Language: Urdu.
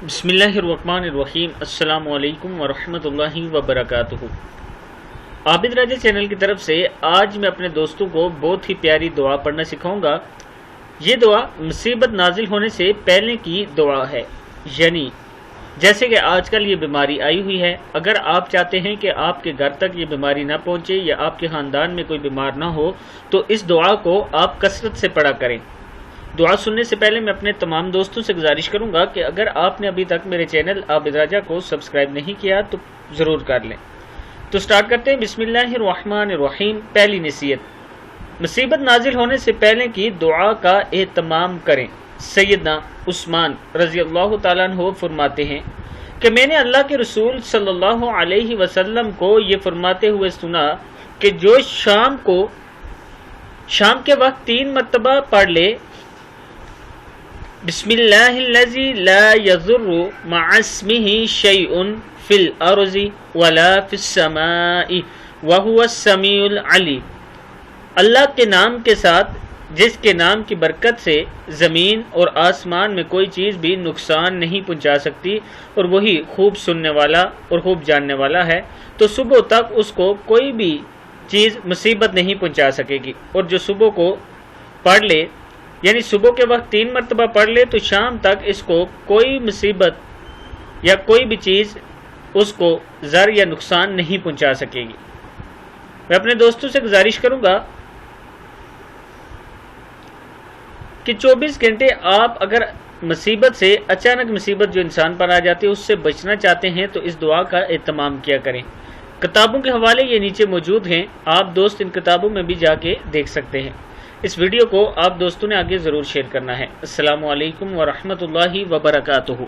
بسم اللہ الرحمن الرحیم۔ السلام علیکم ورحمۃ اللہ وبرکاتہ۔ عابد راجہ چینل کی طرف سے آج میں اپنے دوستوں کو بہت ہی پیاری دعا پڑھنا سکھاؤں گا۔ یہ دعا مصیبت نازل ہونے سے پہلے کی دعا ہے، یعنی جیسے کہ آج کل یہ بیماری آئی ہوئی ہے، اگر آپ چاہتے ہیں کہ آپ کے گھر تک یہ بیماری نہ پہنچے یا آپ کے خاندان میں کوئی بیمار نہ ہو تو اس دعا کو آپ کثرت سے پڑھا کریں۔ دعا سننے سے پہلے میں اپنے تمام دوستوں سے گزارش کروں گا کہ اگر آپ نے ابھی تک میرے چینل عابد راجہ کو سبسکرائب نہیں کیا تو ضرور کر لیں۔ تو سٹارٹ کرتے ہیں۔ بسم اللہ الرحمن الرحیم۔ پہلی نصیحت، مصیبت نازل ہونے سے پہلے کی دعا کا اہتمام کریں۔ سیدنا عثمان رضی اللہ تعالیٰ عنہ فرماتے ہیں کہ میں نے اللہ کے رسول صلی اللہ علیہ وسلم کو یہ فرماتے ہوئے سنا کہ جو شام کے وقت 3 مرتبہ پڑھ لے، بسم اللہ الذی لا یضر مع اسمہ شیء فی الارض ولا فی السماء وہو السمیع العلیم، اللہ کے نام کے ساتھ جس کے نام کی برکت سے زمین اور آسمان میں کوئی چیز بھی نقصان نہیں پہنچا سکتی اور وہی خوب سننے والا اور خوب جاننے والا ہے، تو صبح تک اس کو کوئی بھی چیز مصیبت نہیں پہنچا سکے گی۔ اور جو صبح کو پڑھ لے، یعنی صبح کے وقت 3 مرتبہ پڑھ لے، تو شام تک اس کو کوئی مصیبت یا کوئی بھی چیز اس کو ضرر یا نقصان نہیں پہنچا سکے گی۔ میں اپنے دوستوں سے گزارش کروں گا کہ 24 گھنٹے آپ اگر مصیبت سے، اچانک مصیبت جو انسان پر آ جاتی ہے اس سے بچنا چاہتے ہیں تو اس دعا کا اہتمام کیا کریں۔ کتابوں کے حوالے یہ نیچے موجود ہیں، آپ دوست ان کتابوں میں بھی جا کے دیکھ سکتے ہیں۔ اس ویڈیو کو آپ دوستوں نے آگے ضرور شیئر کرنا ہے۔ السلام علیکم ورحمۃ اللہ وبرکاتہ۔